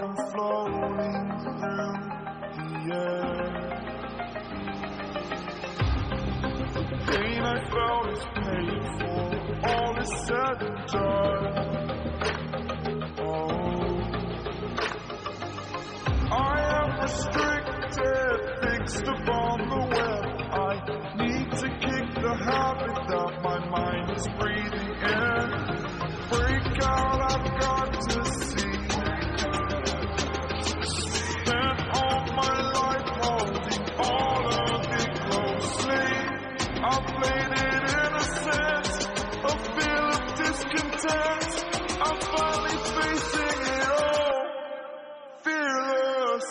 I'm floating through the air. The pain I felt is paid for, all is said and done. I am restricted, fixed upon the web. I need to kick the habit that my mind is breathing in. Break out, I've got to see. Spent all my life holding all of it closely. I played it innocent, a feel of discontent. I'm finally facing it all, fearless.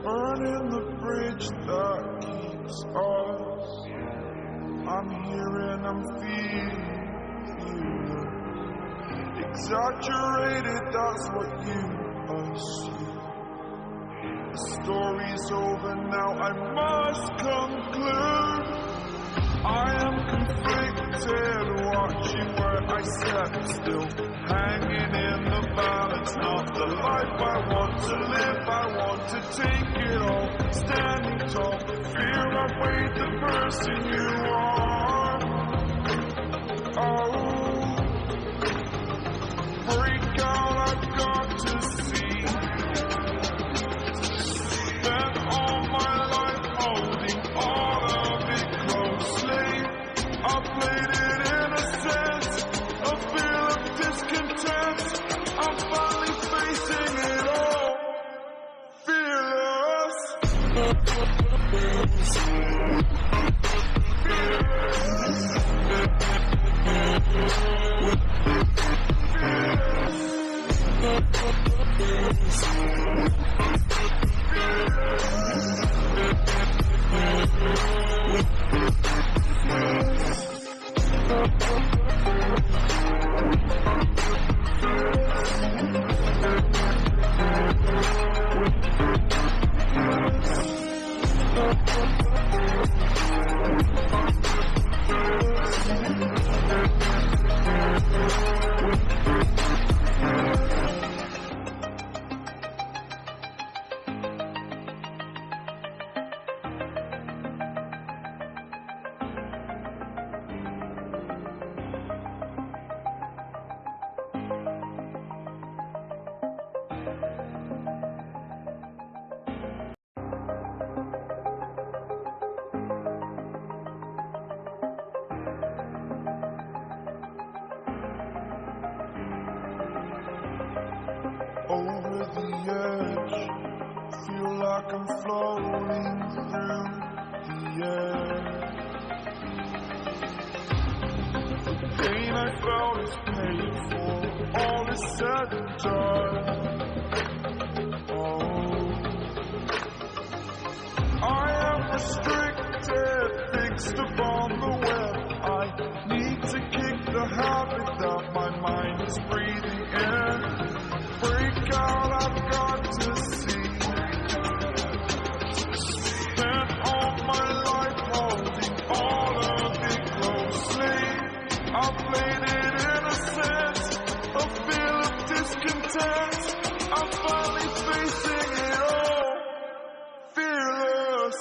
Burning the bridge that keeps us. I'm here and I'm feeling exaggerated, that's what you assume. The story's over now, I must conclude. I am conflicted, watching where I step still, hanging in the balance. Not the life I want to live, I want to take it all, standing tall. Fear I've weighed the person you are. Oh, break out, I've got to see. Spent all my life holding all of it closely. I played it innocent, a feel of discontent. I'm finally facing it all, fearless. Over the edge, feel like I'm floating through the air. The pain I felt is paid for, all is said and done. I am restricted, fixed upon the web. I need to kick the habit that my mind is breathing in. Break out, I've got to see. Spent all my life holding all of it closely. I played it innocent, a feel of discontent. I'm finally facing it all, fearless.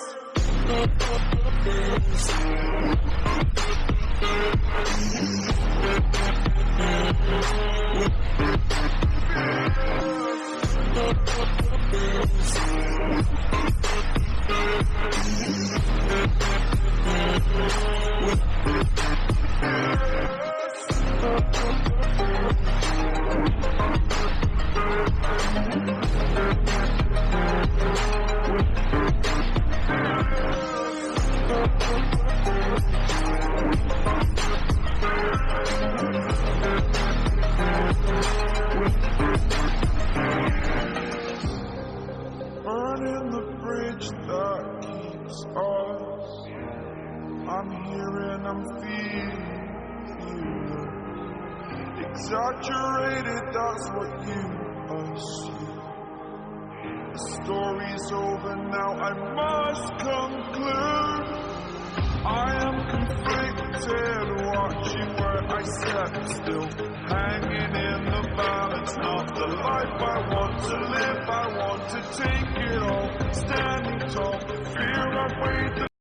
I'm feeling. Exaggerated, that's what you assume. The story's over now, I must conclude. I am conflicted, watching where I step still, hanging in the balance. Not the life I want to live, I want to take it all, standing tall. Fear I've weighed the